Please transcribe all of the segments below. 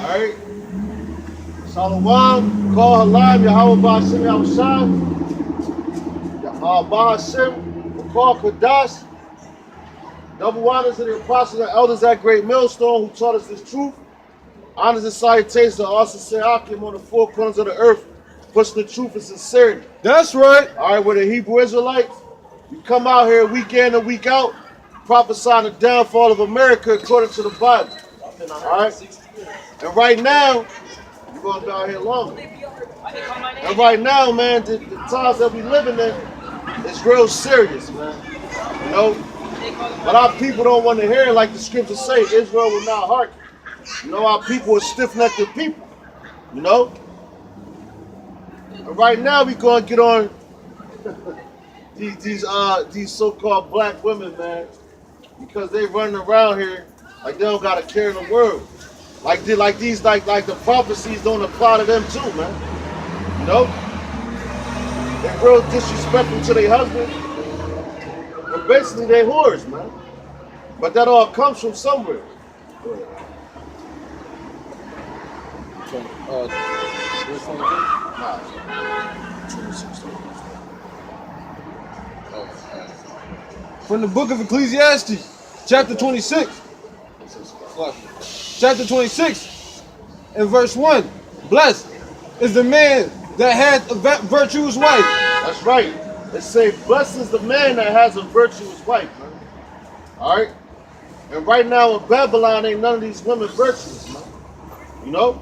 right? Salawam, call Halam, Yahweh Ba'ashem Yahushua, Ba'ashem, call Kadash. Double honors to the apostles and elders at Great Millstone who taught us this truth. Honors and salutations to us and Akim on the four corners of the earth, pushing the truth and sincerity. That's right. All right, we're the Hebrew Israelites. We come out here week in and week out, prophesying the downfall of America according to the Bible. All right? And right now, we're going to be out here longer. And right now, man, the times that we living in is real serious, man. You know? But our people don't want to hear it like the scriptures say, Israel will not hearken. You know, our people are stiff-necked people. You know? And right now, we're going to get on these so-called black women, man, because they running around here like they don't got a care in the world. Like the prophecies don't apply to them too, man. You know? They're real disrespectful to their husband. But basically they whores, man. But that all comes from somewhere. From the book of Ecclesiastes, chapter 26. Chapter 26 and verse 1. Blessed is the man that hath a virtuous wife. That's right. They say, blessed is the man that has a virtuous wife, man. All right? And right now in Babylon, ain't none of these women virtuous, man. You know?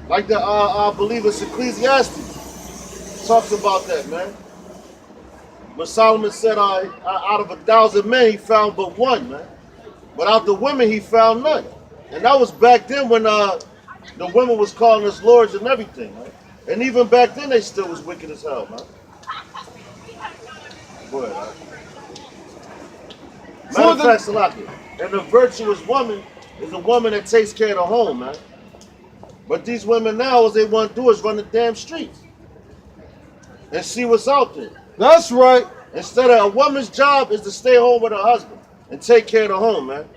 Like I believe it's Ecclesiastes talks about that, man. But Solomon said, out of 1,000 men, he found but one, man. But out the women, he found none. And that was back then when the women was calling us lords and everything, man. And even back then, they still was wicked as hell, man. Go ahead, man. Matter of fact, Salaki, and a virtuous woman is a woman that takes care of the home, man. But these women now, all they want to do is run the damn streets and see what's out there. That's right. Instead of a woman's job is to stay home with her husband and take care of the home, man.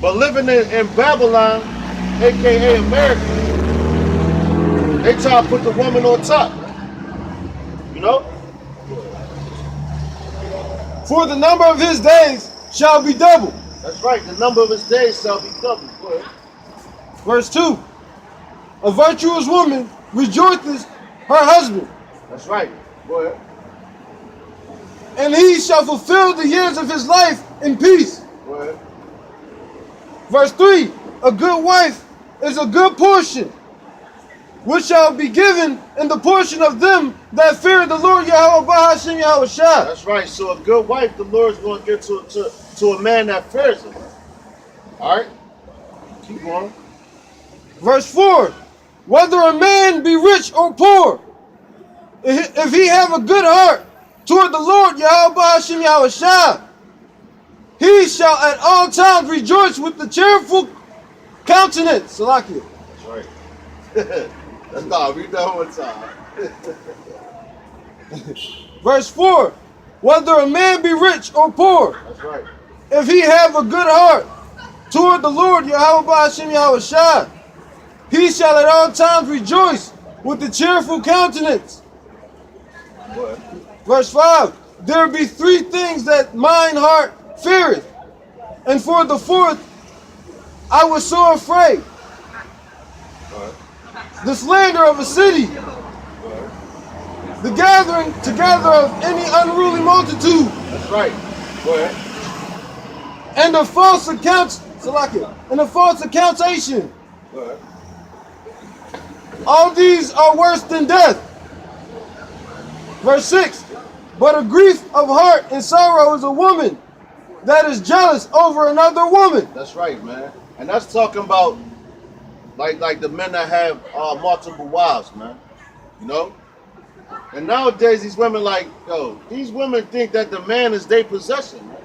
But living in Babylon, aka America, they try to put the woman on top. You know? For the number of his days shall be double. That's right, the number of his days shall be double. Go ahead. Verse 2. A virtuous woman rejoiceth her husband. That's right. Go ahead. And he shall fulfill the years of his life in peace. Go ahead. Verse 3. A good wife is a good portion, which shall be given in the portion of them that fear the Lord Yahweh Ba'ashem Yahushua. That's right. So a good wife, the Lord's going to give to a man that fears him. All right? Keep going. Verse 4. Whether a man be rich or poor, if he have a good heart toward the Lord Yahweh Ba'ashem Yahushua, he shall at all times rejoice with the cheerful countenance. Salakia. That's right. That's not. Read that one time. Verse 4. Whether a man be rich or poor, That's right. if he have a good heart toward the Lord Yahweh Ba'ashem Yahushua, he shall at all times rejoice with the cheerful countenance. What? Verse 5. There be three things that mine heart feareth, and for the fourth I was so afraid. The slander of a city, the gathering together of any unruly multitude, That's right. Go ahead. and a false account, and a false accountation. Go ahead. All these are worse than death. Verse 6. But a grief of heart and sorrow is a woman that is jealous over another woman. That's right, man. And that's talking about like the men that have multiple wives, man. You know? And nowadays these women these women think that the man is their possession, man.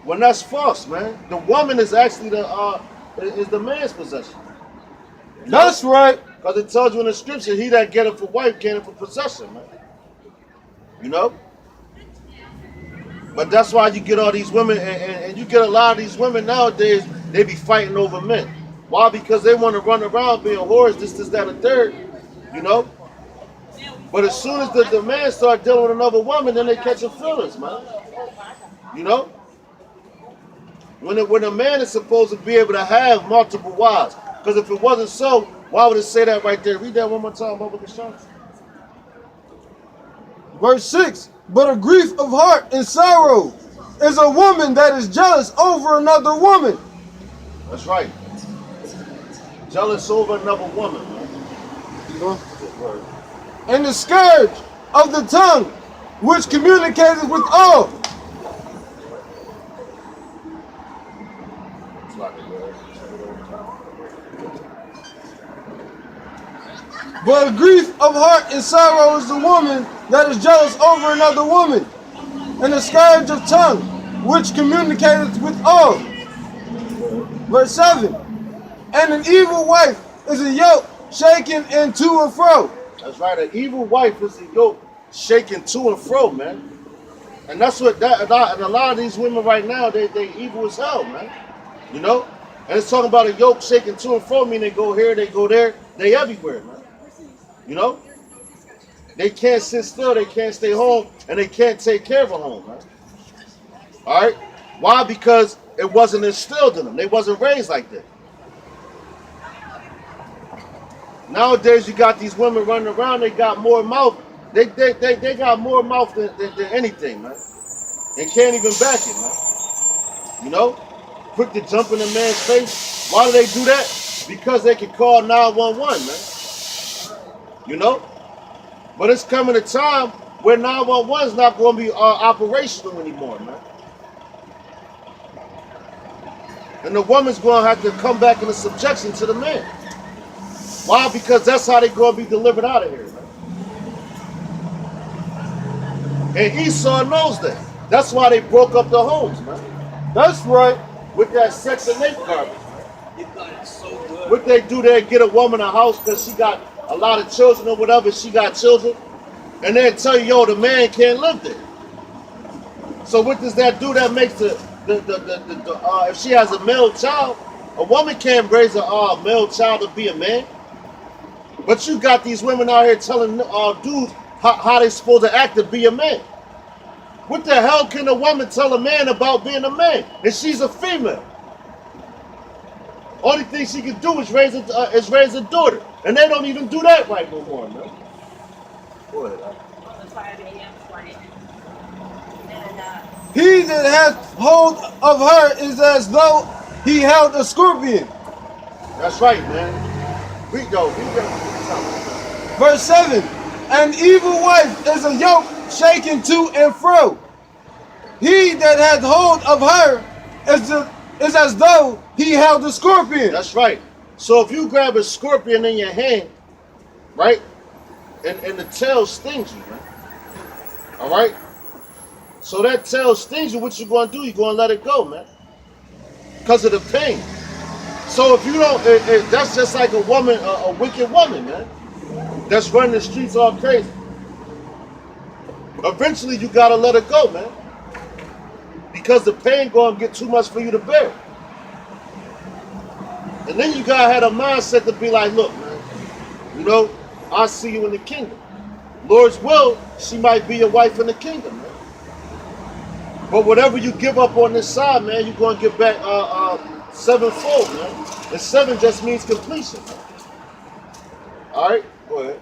When that's false, man. The woman is actually the man's possession. You know? That's right. Because it tells you in the scripture, he that getteth for wife getteth for possession, man. You know? But that's why you get all these women, and you get a lot of these women nowadays they be fighting over men. Why? Because they want to run around being whores, this, that, and third, you know? But as soon as the man start dealing with another woman, then they catching feelings, man. You know? When a man is supposed to be able to have multiple wives. Because if it wasn't so, why would it say that right there? Read that one more time, Baba Kashan. Verse 6. But a grief of heart and sorrow is a woman that is jealous over another woman. That's right. Jealous over another woman. And the scourge of the tongue, which communicateth with all. But a grief of heart and sorrow is the woman that is jealous over another woman. And the scourge of tongue, which communicateth with all. Verse 7. And an evil wife is a yoke shaken in to and fro. That's right. An evil wife is a yoke shaking to and fro, man. And that's what and a lot of these women right now, they evil as hell, man. You know? And it's talking about a yoke shaking to and fro, meaning they go here, they go there, they everywhere, man. You know? They can't sit still, they can't stay home, and they can't take care of a home, man. Alright? Why? Because it wasn't instilled in them. They wasn't raised like that. Nowadays, you got these women running around, they got more mouth. They got more mouth than anything, man. And can't even back it, man. You know? Quick to jump in a man's face. Why do they do that? Because they can call 911, man. You know? But it's coming a time where 911 is not going to be operational anymore, man. And the woman's going to have to come back into subjection to the man. Why? Because that's how they're going to be delivered out of here, man. And Esau knows that. That's why they broke up the homes, man. That's right. With that sex and rape garbage, man. You got it so good. What they do there, get a woman a house because she got a lot of children or whatever, she got children, and then tell you, yo, the man can't live there. So what does that do? That makes if she has a male child, a woman can't raise a male child to be a man. But you got these women out here telling dudes how they supposed to act to be a man. What the hell can a woman tell a man about being a man? And she's a female. Only thing she can do is raise a daughter. And they don't even do that right no more, man. Go ahead. On the 5 a.m. flight. And He that hath hold of her is as though he held a scorpion. That's right, man. We go. Verse 7. An evil wife is a yoke shaken to and fro. He that hath hold of her is as though he held a scorpion. That's right. So if you grab a scorpion in your hand, right, and the tail stings you, right? All right? So that tail stings you, what you going to do? You're going to let it go, man. Because of the pain. So if you don't, that's just like a woman, a wicked woman, man. That's running the streets all crazy. Eventually you got to let it go, man. Because the pain going to get too much for you to bear. And then you got to have a mindset to be like, look, man, you know, I'll see you in the kingdom. Lord's will, she might be your wife in the kingdom, man. But whatever you give up on this side, man, you're going to get back sevenfold, man. And 7 just means completion, man. All right, go ahead.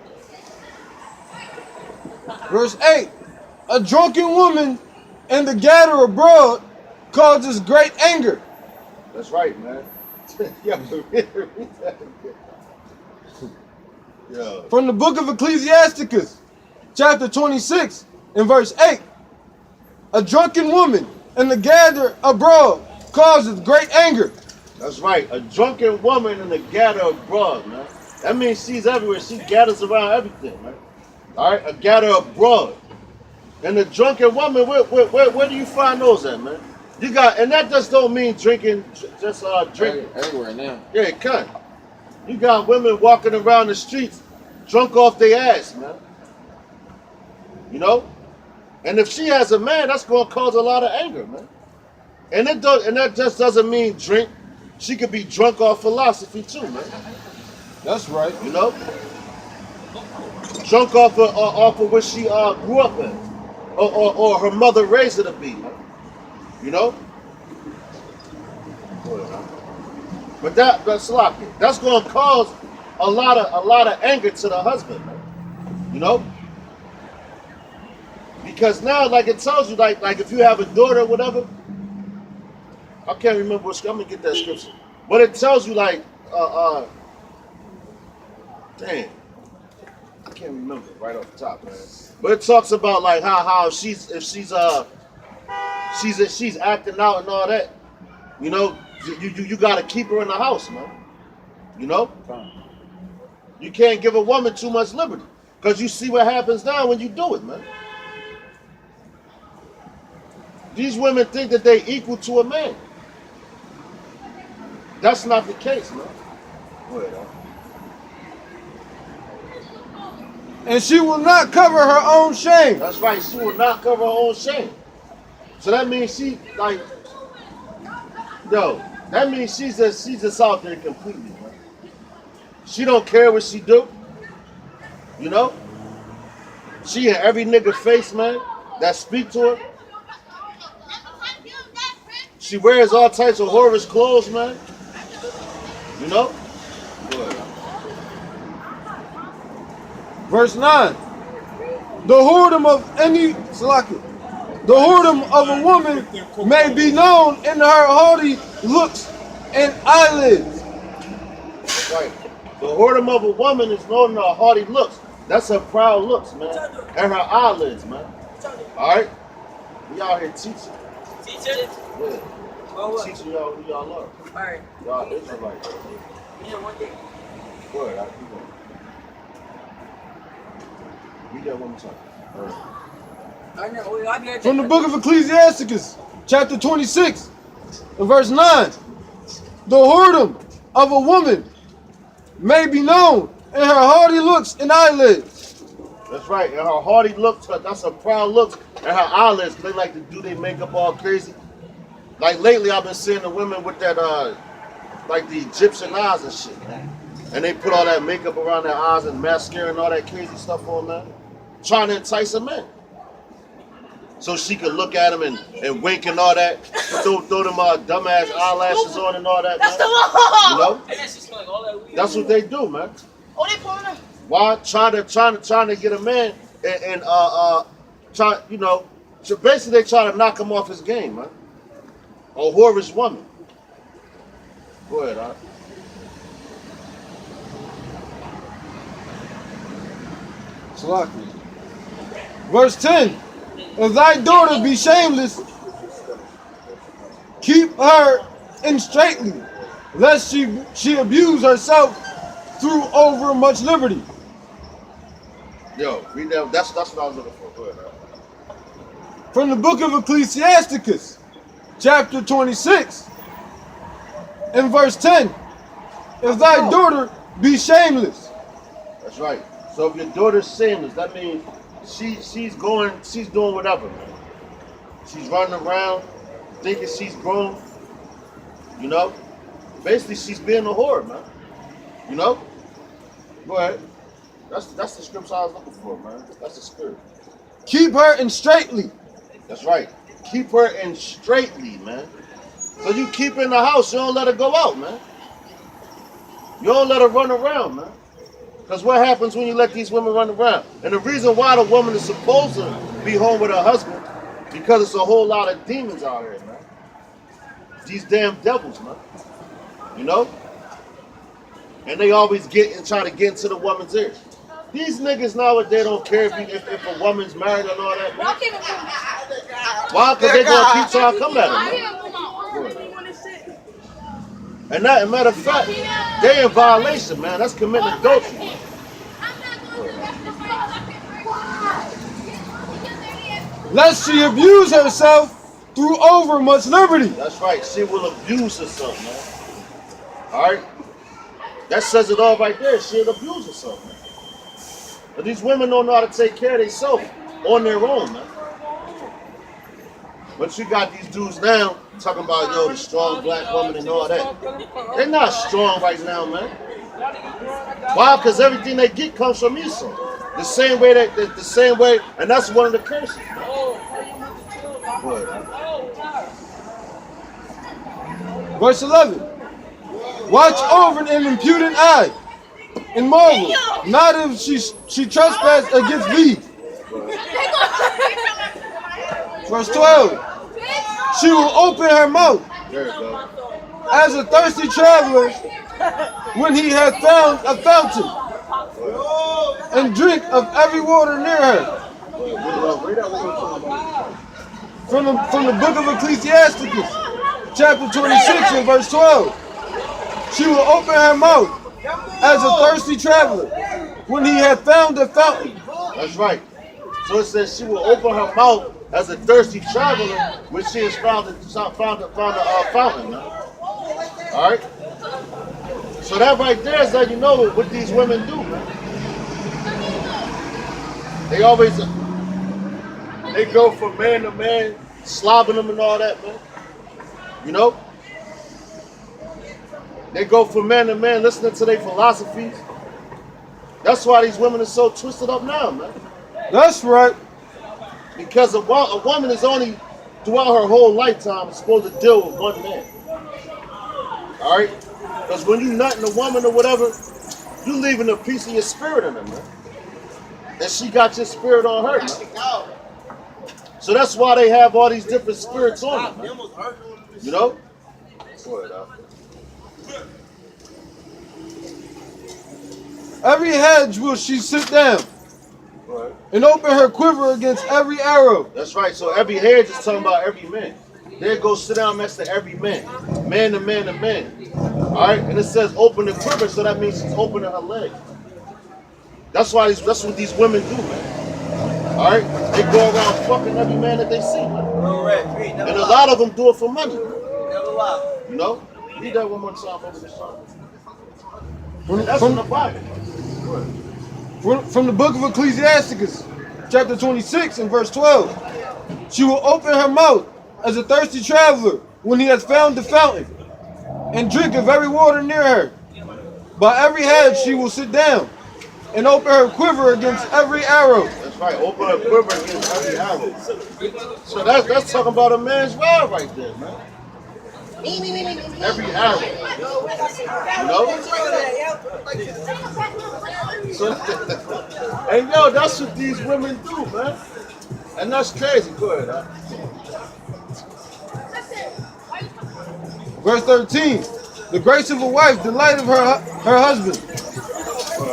Verse 8. A drunken woman and the gatherer abroad causes great anger. That's right, man. Yeah. From the book of Ecclesiasticus, chapter 26, and verse 8. A drunken woman and the gatherer abroad causes great anger. That's right. A drunken woman and the gatherer abroad, man. That means she's everywhere. She gathers around everything, man. All right, a gatherer abroad. And the drunken woman, where do you find those at, man? You got, and that just don't mean drinking, just drinking. Everywhere now. Yeah, it can. You got women walking around the streets, drunk off their ass, man. You know? And if she has a man, that's going to cause a lot of anger, man. And that just doesn't mean drink. She could be drunk off philosophy too, man. That's right. You know? Drunk off of what she grew up in. Or her mother raised her to be, man. You know? But that's like that's gonna cause a lot of anger to the husband, man. You know? Because now, like it tells you, like if you have a daughter or whatever, I can't remember what I'm gonna get that scripture. But it tells you like damn. I can't remember right off the top, man. But it talks about like how if she's acting out and all that, you know, you gotta keep her in the house, man. You know? You can't give a woman too much liberty. Because you see what happens now when you do it, man. These women think that they equal to a man. That's not the case, man. Go ahead, And she will not cover her own shame. That's right. She will not cover her own shame. So that means she like, that means she's just out there completely, man. She don't care what she do. You know? She in every nigga face, man, that speak to her. She wears all types of whorish clothes, man. You know? Go ahead. Verse 9. The whoredom of a woman may be known in her haughty looks and eyelids. Right. The whoredom of a woman is known in her haughty looks. That's her proud looks, man. And her eyelids, man. Alright? We out here teaching. Teacher? Yeah. Well, what? Teaching y'all who y'all are. Alright. Y'all Israelites. Yeah, one day. Go ahead, I'll keep going. Read that one more time. All right. I know. Well, I'll be right From the there. book of Ecclesiasticus, chapter 26, and verse 9. The whoredom of a woman may be known in her haughty looks and eyelids. That's right. And her haughty looks, that's her proud looks, and her eyelids, because they like to do their makeup all crazy. Like lately, I've been seeing the women with that, like the Egyptian eyes and shit, man. And they put all that makeup around their eyes and mascara and all that crazy stuff on, man. Trying to entice a man. So she could look at him and wink and all that. Throw them dumbass eyelashes on and all that, That's man. the law. You know? And then she's smelling all that weed. That's what they do, man. Oh, they pulling her. Why? Trying to get a man and try, you know, so basically they try to knock him off his game, man. A whorish woman. Go ahead, huh? Salaki. Verse 10. If thy daughter be shameless, keep her in straitly, lest she abuse herself through over much liberty. Yo, read that. That's what I was looking for. Go ahead, huh? From the book of Ecclesiasticus, chapter 26, and verse 10. If thy daughter be shameless. That's right. So if your daughter's shameless, that means she's doing whatever, man. She's running around, thinking she's grown. You know? Basically, she's being a whore, man. You know? Go ahead. That's the scripture I was looking for, man. That's the spirit. Keep her in straitly. That's right. Keep her in straitly, man. So you keep her in the house, you don't let her go out, man. You don't let her run around, man. Because what happens when you let these women run around? And the reason why the woman is supposed to be home with her husband, because it's a whole lot of demons out here, man. These damn devils, man. You know? And they always try to get into the woman's ears. These niggas nowadays don't care if a woman's married and all that, man. Why? Because they gonna keep trying to come at her, man. And matter of fact, they in violation, man. That's committing adultery. Lest she abuse herself through over much liberty. That's right. She will abuse herself, man. All right? That says it all right there. She'll abuse herself, man. But these women don't know how to take care of themselves on their own, man. But you got these dudes now Talking about, yo, the strong black woman and all that. They're not strong right now, man. Why? Because everything they get comes from Esau. The same way and that's one of the curses. Verse 11. Watch over an impudent eye and marvel, not if she trespassed against thee. Verse 12. She will open her mouth There you go. as a thirsty traveler when he hath found a fountain, and drink of every water near her. From the book of Ecclesiasticus, chapter 26 and verse 12. She will open her mouth as a thirsty traveler when he hath found a fountain. That's right. So it says she will open her mouth as a thirsty traveler when she has found a fountain. Man. All right. So that right there is that you know what these women do, man. They always go from man to man, slobbing them and all that, man. You know. They go from man to man, listening to their philosophies. That's why these women are so twisted up now, man. That's right. Because a woman is only, throughout her whole lifetime, supposed to deal with one man. All right? Because when you nutting a woman or whatever, you leaving a piece of your spirit in her, man. And she got your spirit on her, man. So that's why they have all these different spirits on them, man. You know? Go ahead, Al. Every hedge will she sit down and open her quiver against every arrow. That's right. So every hedge is talking about every man. There go sit down next to every man. Man to man to man. All right? And it says open the quiver, so that means she's opening her leg. That's what these women do, man. All right? They go around fucking every man that they see, man. And a lot of them do it for money. You know? Read that one more time over the song. That's in the Bible. From the book of Ecclesiasticus, chapter 26 and verse 12. She will open her mouth as a thirsty traveler when he has found the fountain, and drink of every water near her. By every hedge she will sit down, and open her quiver against every arrow. That's right, open her quiver against every arrow. So that's talking about a man's rod right there, man. Every arrow. You know? So, and yo, that's what these women do, man. And that's crazy. Go ahead, huh? Verse 13. The grace of a wife, the light of her husband,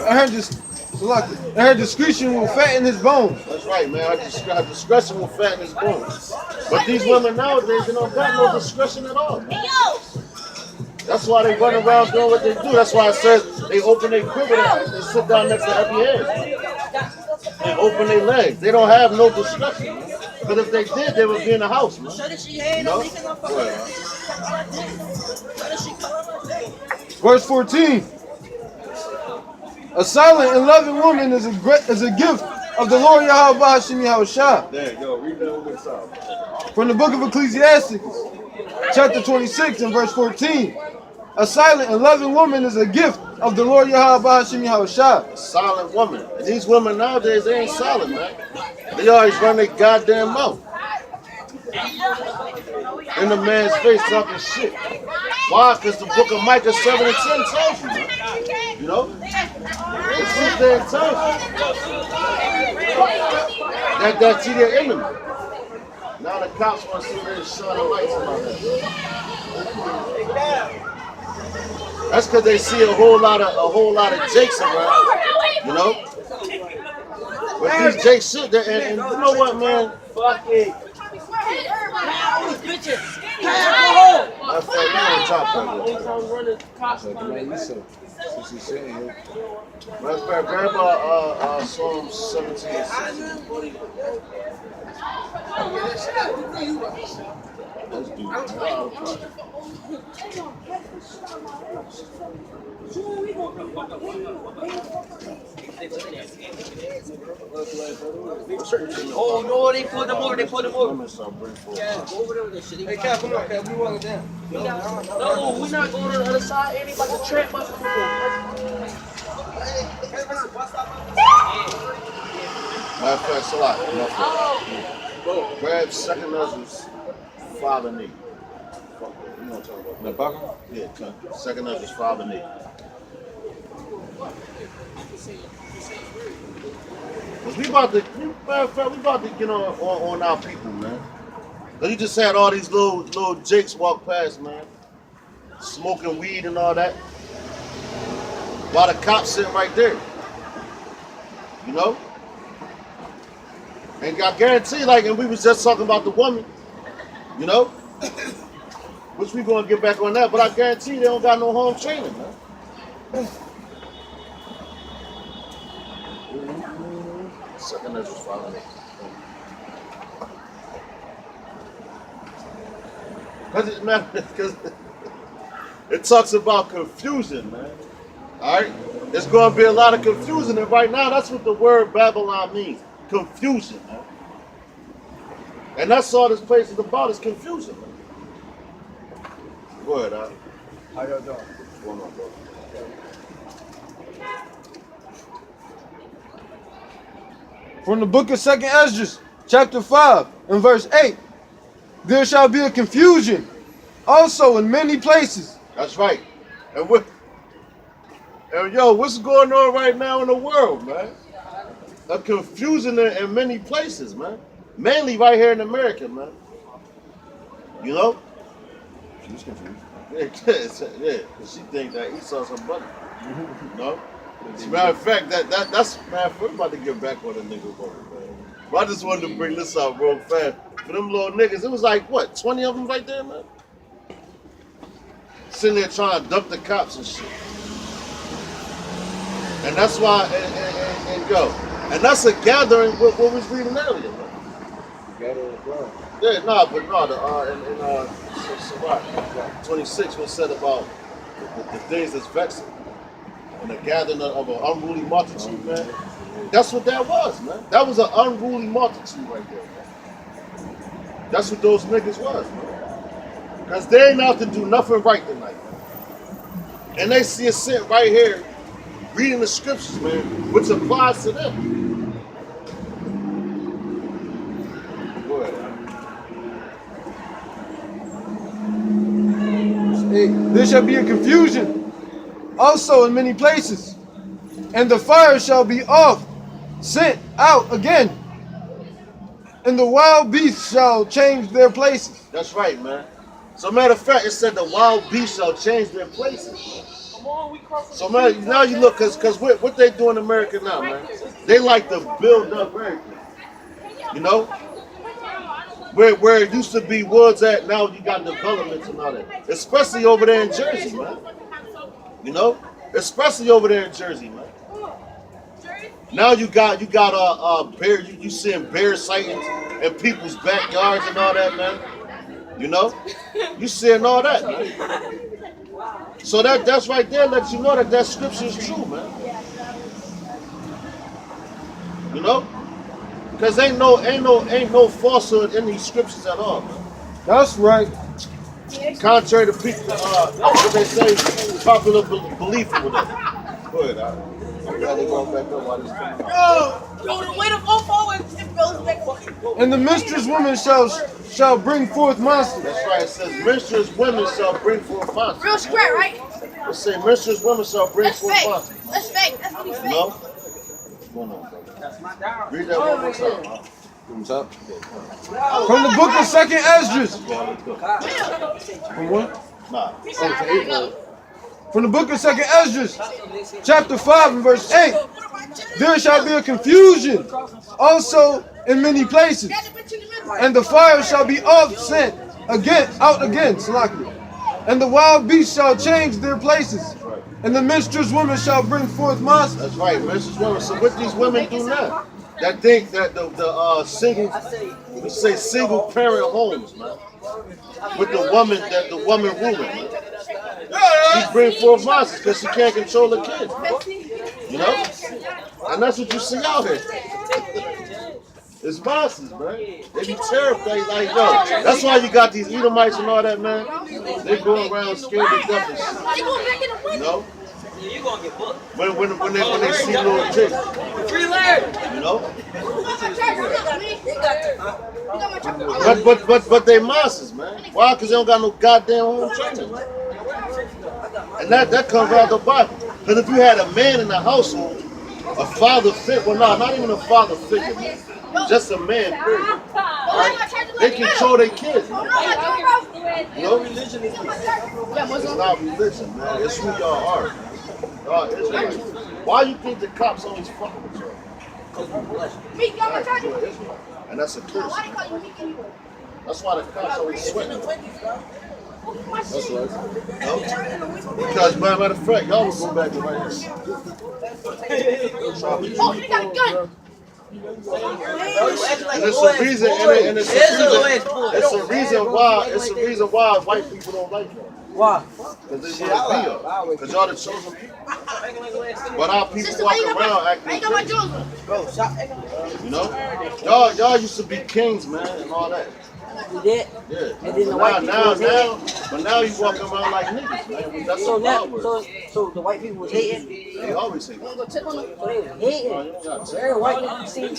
and her discretion will fatten his bones. That's right, man. Her discretion will fatten his bones. But these women nowadays, they don't got no discretion at all, man. That's why they run around doing what they do. That's why it says they open their quiver and they sit down next to every head. They open their legs. They don't have no discretion. But if they did, they would be in the house, man. You know? Verse 14. A silent and loving woman is a gift of the Lord Yahweh Hashem Yahushua. There you go. Read that one more time. From the book of Ecclesiasticus, chapter 26 and verse 14. A silent and loving woman is a gift of the Lord Yahweh Hashem Yahushua. A silent woman. And these women nowadays, they ain't silent, man. They always run their goddamn mouth in the man's face talking shit. Why? Because the book of Micah 7 and 10 tells you, man. You know? It sits there and tells you that's your enemy. Now the cops want to see where they shine the lights on that. That's because they see a whole lot of Jakes around, you know. But these Jakes shit, and you know what, man? Fuck it. That's that man on top of it. That's fair. Grab Psalm 17 and 16. Let's do it. Oh no, they pulled them over. They pulled them over. Women shall bring forth Yeah, monsters. go over there with that shit. Hey, Cap, come on, Cap. We walking down. No, we're not going to the other side. Ain't about to trap us. Matter of fact, Salah, grab second Ezra's 5 and 8. You know what I'm talking about? The buckle? Yeah, second Ezra's 5 and 8. Cause we about to, matter of fact, we about to get on our people, man. Cause you just had all these little jakes walk past, man, smoking weed and all that, while the cops sitting right there. You know? And I guarantee, like, and we was just talking about the woman, you know? Which we gonna get back on that, but I guarantee they don't got no home training, man. Second Ezra's 5 and 8. Because it talks about confusion, man. All right? There's going to be a lot of confusion, and right now that's what the word Babylon means. Confusion, man. And that's all this place is about, is confusion, man. Go ahead, Al. How y'all doing? What's going on, bro? From the book of 2nd Esdras, chapter 5, and verse 8. There shall be a confusion also in many places. That's right. And yo, what's going on right now in the world, man? A confusion in many places, man. Mainly right here in America, man. You know? She was confused. Yeah, because she think that Esau's her brother. You know? As a matter of fact, that's man, we're about to get back on the nigga work, man. But I just wanted to bring this out real fast. For them little niggas, it was like, what, 20 of them right there, man? Sitting there trying to dump the cops and shit. And that's why, and yo, and that's a gathering, what we was reading earlier, man. Yeah, in Sirach 26 was said about the days that's vexing. And the gathering of an unruly multitude, man. That's what that was, man. That was an unruly multitude right there, man. That's what those niggas was, man. Because they ain't out to do nothing right tonight, man. And they see us sitting right here reading the scriptures, man, which applies to them. Go ahead, man. There shall be a confusion also in many places, and the fire shall be off, sent out again, and the wild beasts shall change their places. That's right, man. So matter of fact, it said the wild beasts shall change their places. So man, now you look, cause what they do in America now, man, they like to build up everything. You know? Where it used to be woods at, now you got developments and all that. Especially over there in Jersey, man. You know? Especially over there in Jersey, man. Now you got bear, you seeing bear sightings in people's backyards and all that, man. You know? You seeing all that, man. So that's right there lets you know that scripture is true, man. You know? Because ain't no falsehood in these scriptures at all, man. That's right. Contrary to people, what they say, popular belief or whatever. Go ahead, Al. I'm glad they going back up while this coming out. Yo, the way to go forward, it goes back. And the minstrous woman shall bring forth monsters. That's right, it says, minstrous women shall bring forth monsters. Real square, right? It says, minstrous women shall bring That's forth fake. monsters. That's fake. That's really fake. No? What's going on, brother? That's my dog. Read that one more time, huh? What's up? From the book of 2nd Esdras. Go on, let's go. From what? Nah. From the book of 2nd Esdras, chapter 5 and verse 8. There shall be a confusion also in many places, and the fire shall be off sent out again, Salaki. And the wild beasts shall change their places, and the minstrous woman shall bring forth monsters. That's right, minstrous women. So what these women do now? That think that the single parent homes, man. With the woman ruling, man. She bring forth monsters because she can't control her kids. You know? And that's what you see out here. It's monsters, man. They be terrified. Like, yo, that's why you got these Edomites and all that, man. They go around scared to death and shit. You know? Yeah, you gonna get booked. When they see little chicks. Free Larry. You know? But they monsters, man. Why? Because they don't got no goddamn home training. And that comes out of the Bible. Because if you had a man in the household, a father figure, well, no, not even a father figure, man. Just a man, period. Right? They control their kids. You know? Religion is It's not religion, man. It's who y'all are. Y'all Israelites. Why you think the cops always fucking with y'all? You're Israel. And that's a curse. That's why the cops always sweating. That's right. No? Because, matter of fact, y'all will go back to right here. And it's a reason, and it's a reason why white people don't like y'all. Why? Because they want to be up. Because y'all the chosen people. But our people walk around acting crazy. You know? Y'all used to be kings, man, and all that. You did? Yeah. And then the white people But now you walking around like niggas, man. That's So the now, power. so the white people was hating. They always say that. So they was hating. So every white people see.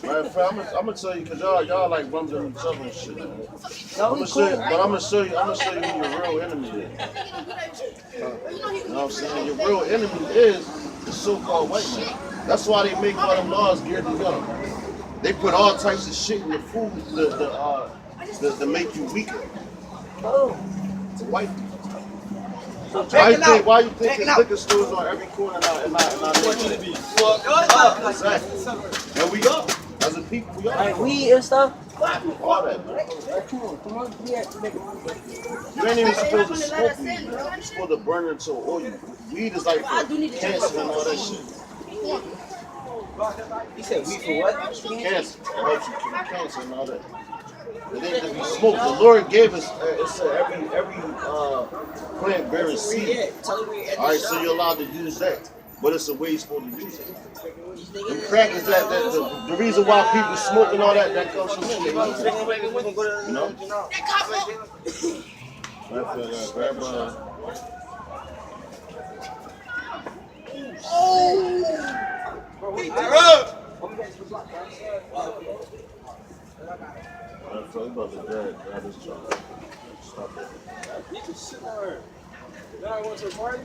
Matter of fact, I'm gonna tell you, because y'all like bumping each other and shit. Man. No, we cool. But I'm gonna show you who your real enemy is. You know what I'm saying? Your real enemy is the so-called white man. That's why they make all them laws geared together. They put all types of shit in the food to make you weaker. Oh. It's white people. So Why you think there's liquor stores on every corner in our neighborhood? Exactly. And we are. As a people, we are. like weed and stuff. All that, man. Come on. You ain't even supposed to smoke weed, man. You're supposed to burn it until oil. Weed is like for cancer and all that shit. He said weed for what? Cancer. It helps you kill cancer and all that. It ain't to be smoked. The Lord gave us it's every plant bearing seed. Alright, so you're allowed to use that. But it's a way you're supposed to use it. The crack is the reason why people smoke and all that comes from shit. You know? I'm about to drag this truck. Stop it. You can sit on her. Now I want to party.